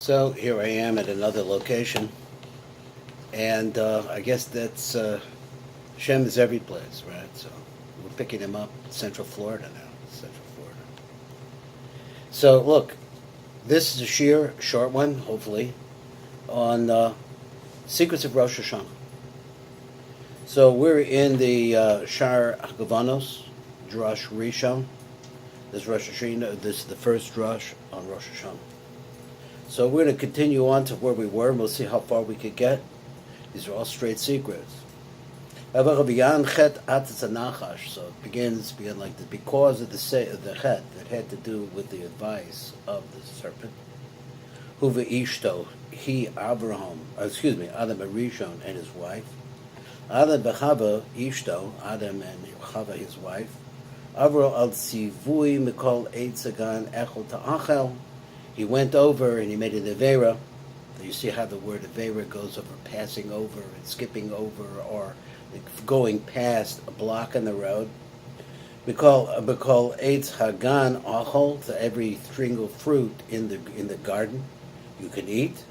So here I am at another location, and I guess that's Shem is every place, right? So we're picking him up in Central Florida now. Central Florida. So look, this is a short one, hopefully, on secrets of Rosh Hashanah. So we're in the SHAAR HAKAVANOT, Drush Rishon. This Rosh Hashanah. This is the first Drush on Rosh Hashanah. So we're going to continue on to where we were, and we'll see how far we could get. These are all straight secrets. So it begins like this because of the chet that had to do with the advice of the serpent. Huva Ishto, Adam Arishon and his wife. Adam Bechava Ishto, Adam and Chava his wife. Avro al Tzivui Mikol Eitzagan Echel Ta'achel. He went over and he made an Avera. You see how the word Avera goes over passing over and skipping over or going past a block in the road. We call Eitz Hagan Achol, to every string of fruit in the garden you can eat.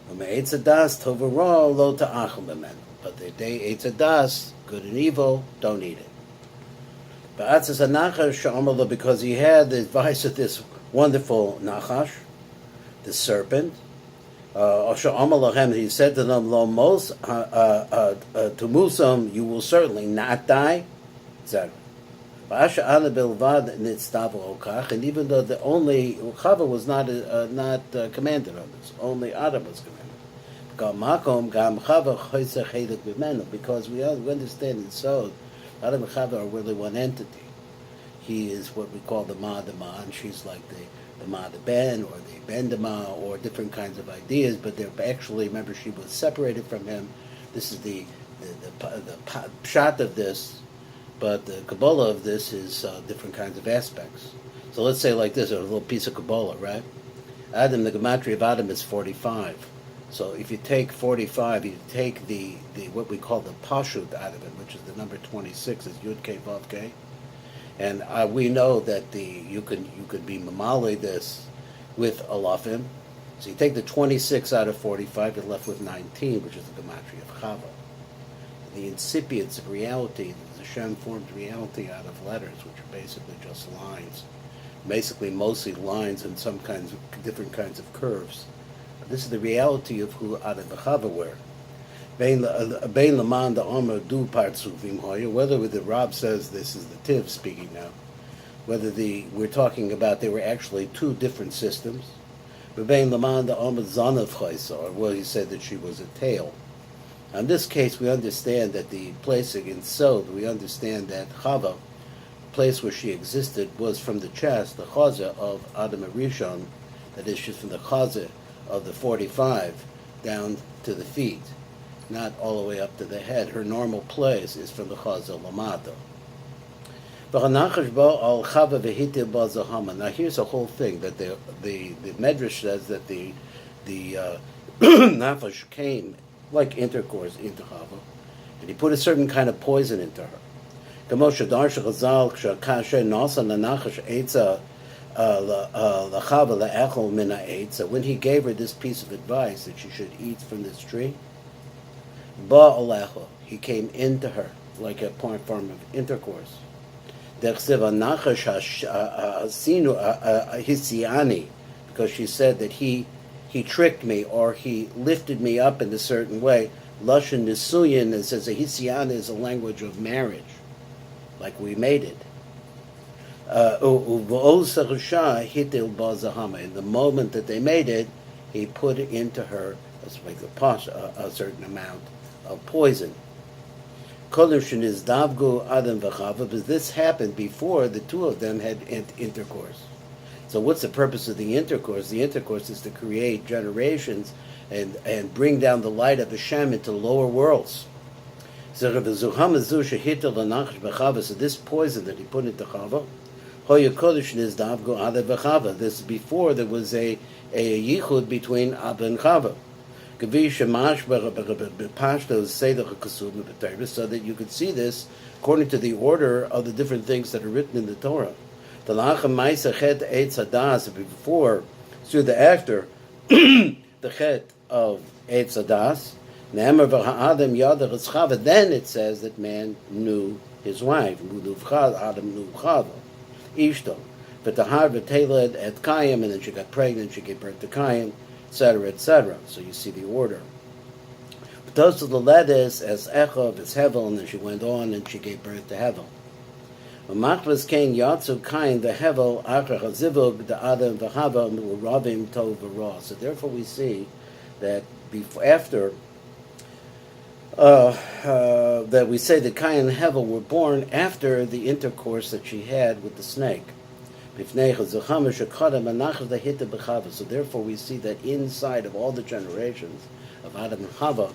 Eitz Adas Tovara Lo Ta'achel Bemen. But the day Eitz Adas, good and evil, don't eat it. But because he had the advice of this wonderful Nachash, the serpent. He said to them, "Lo mos to musam, you will certainly not die." Etc. And even though the only Chava was not commanded on this, only Adam was commanded. Because we understand in Sod, Adam and Chava are really one entity. He is what we call the Ma Dama, and she's like the Ma the Ben, or the Ben Dama, or different kinds of ideas, but they're actually, remember, she was separated from him. This is the pshat of this, but the Kabbalah of this is different kinds of aspects. So let's say like this, a little piece of Kabbalah, right? Adam, the gematria of Adam is 45. So if you take 45, you take the what we call the Pashut out of it, which is the number 26, is Yud Kei Vav Kei. And we know that you could be mamali this with alafim. So you take the 26 out of 45, you're left with 19, which is the gematria of Chava. The incipients of reality, the Hashem formed reality out of letters, which are basically just lines. Basically mostly lines and some different kinds of curves. This is the reality of who Adam and Chava were. Whether the Rab says this is the Tiv speaking now, whether we're talking about they were actually two different systems, or well, he said that she was a tail. In this case, we understand that the place in Sod, we understand that Chava, the place where she existed, was from the chest, the Chaza of Adam Arishon, that is, she's from the Chaza of the 45 down to the feet, not all the way up to the head. Her normal place is from the Chaza Lamata. Now here's a whole thing that the Medrash says that the Nafash came like intercourse into Chava, and he put a certain kind of poison into her. So when he gave her this piece of advice that she should eat from this tree, he came into her like a form of intercourse. Because she said that he tricked me, or he lifted me up in a certain way. Lashon Nisuyin, it says a Hisiana is a language of marriage, like we made it. In the moment that they made it, he put into her a certain amount of poison. But this happened before the two of them had intercourse. So what's the purpose of the intercourse? The intercourse is to create generations and bring down the light of Hashem into lower worlds. So this poison that he put into Chava, this is before there was a yichud between Abba and Chava. So that you could see this according to the order of the different things that are written in the Torah. Before, through the after, the chet of Eitz Adas. Ne'emar v'ha'adam yadach es Chava. Then it says that man knew his wife. Adam knew Chava, Ishto. But the Har v'teled et Kayim, and then she got pregnant, she gave birth to Kayim, etc., etc. So you see the order. But those are the letters as Echov, as Hevel, and then she went on and she gave birth to Hevel. Machvas Kain Yatsu Kain the Hevel Achar Hazivug the Adam v'Hava Ravim Tov v'Ra. So therefore we see that after that we say that Kain and Hevel were born after the intercourse that she had with the snake. So therefore we see that inside of all the generations of Adam and Chava,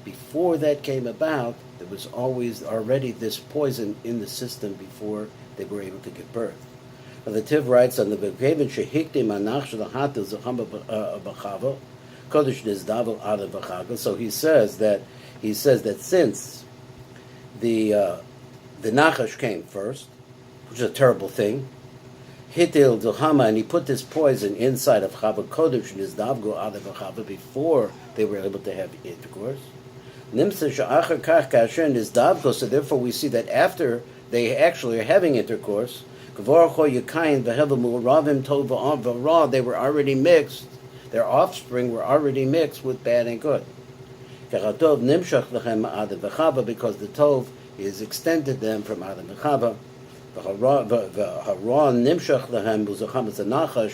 before that came about, there was always already this poison in the system before they were able to give birth. Now the Tiv writes on the Bekevin Shehiktim Anach Shalahatil Zachamba B'Chava Kodesh Nizdavel Adam B'Chava. So he says that since the Nachash came first, which is a terrible thing, Hitil Duhama, and he put this poison inside of Chava Kodesh Nizdavgo Adam B'Chava before they were able to have intercourse. Nimsa Sha'achar Kach Kasher Nizdavgo. So therefore we see that after they actually are having intercourse, they were already mixed. Their offspring were already mixed with bad and good. Because the Tov is extended them from Adam and Chava.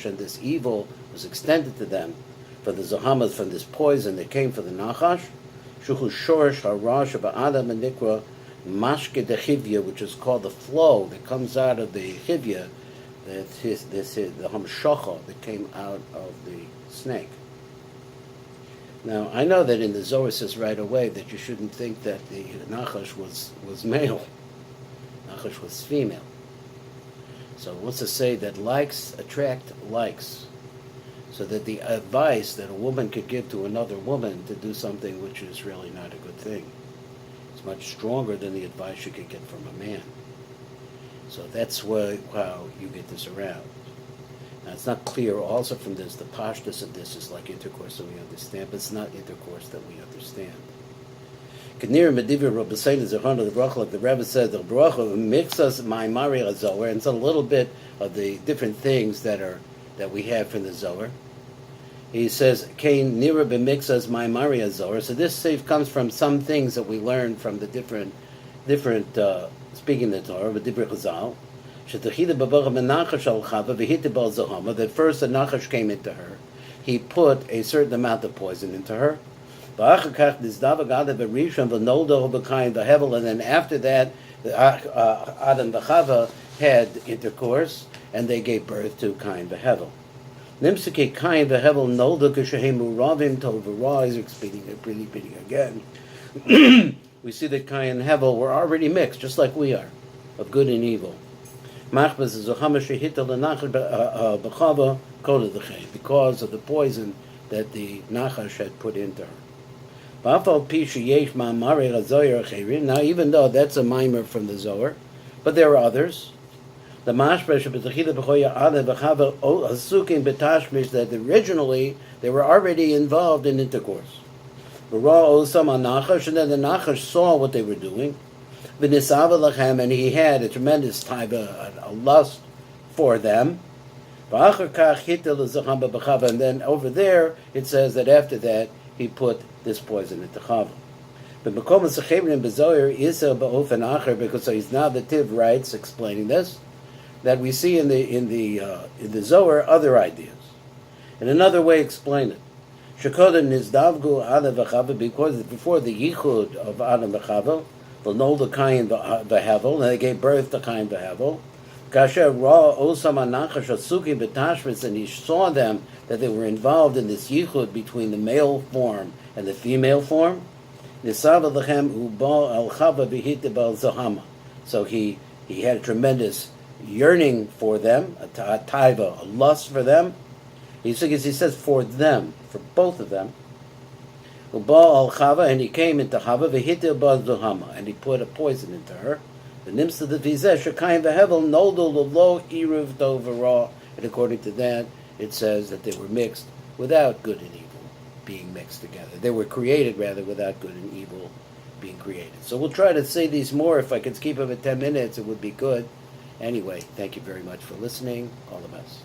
And this evil was extended to them for the Zahamas, from this poison that came from the Nachash. Shuchu Shorish Harash of Adam and Nikra Mashke de Chivya, which is called the flow that comes out of the Chivya, the Hamshocha that came out of the snake. Now, I know that in the Zohar says right away that you shouldn't think that the Nachash was male. Nachash was female. So it wants to say that likes attract likes. So that the advice that a woman could give to another woman to do something which is really not a good thing, it's much stronger than the advice you could get from a man. So that's how you get this around. Now it's not clear also from this, the pashtus of this is like intercourse that we understand, but it's not intercourse that we understand. Like the Rebbe said, the Baruch mixes my Mari Zohar, and it's a little bit of the different things that we have from the Zohar. He says, Kain Nira b'mixas my Maria Zohar. So this safe comes from some things that we learn from the different speaking the Torah, the Dibri Chazal. That first the Nachash came into her. He put a certain amount of poison into her. And then after that, Adam v'Chava had intercourse, and they gave birth to Kain v'Hevel. Nimsike Kain v'Hevel nolda k'shehemu ravim tovara. He's repeating again. We see that Kain and Hevel were already mixed, just like we are, of good and evil. Because of the poison that the Nachash had put into her. Now, even though that's a mimer from the Zohar, but there are others. The mashpesh that originally they were already involved in intercourse. And then the Nachash saw what they were doing. And he had a tremendous type a lust for them. And then over there it says that after that he put this poison into Chava. But because he's now the Tiv writes explaining this, that we see in the Zohar other ideas. In another way, explain it. Shekodim nizdavgu Adam v'Chava, because before the yichud of Adam v'Chava, the nolda Kain v'Hevel, and they gave birth to Kain v'Hevel. Kasher ra osam anachash asukim b'tashmitz, and he saw them that they were involved in this yichud between the male form and the female form. Nisava lechem uba al Chava v'hita bal zahama. So he had a tremendous yearning for them, a taiva, a lust for them. He says for them, for both of them. Uba al Chava, and he came into Chava v'hita bal zahama, and he put a poison into her. The nimsa the vizeh shekayim v'hevel noldo lo iruv dovara, and according to that, it says that they were mixed without good and evil being mixed together. They were created, rather, without good and evil being created. So we'll try to say these more. If I could keep them at 10 minutes, it would be good. Anyway, thank you very much for listening. All the best.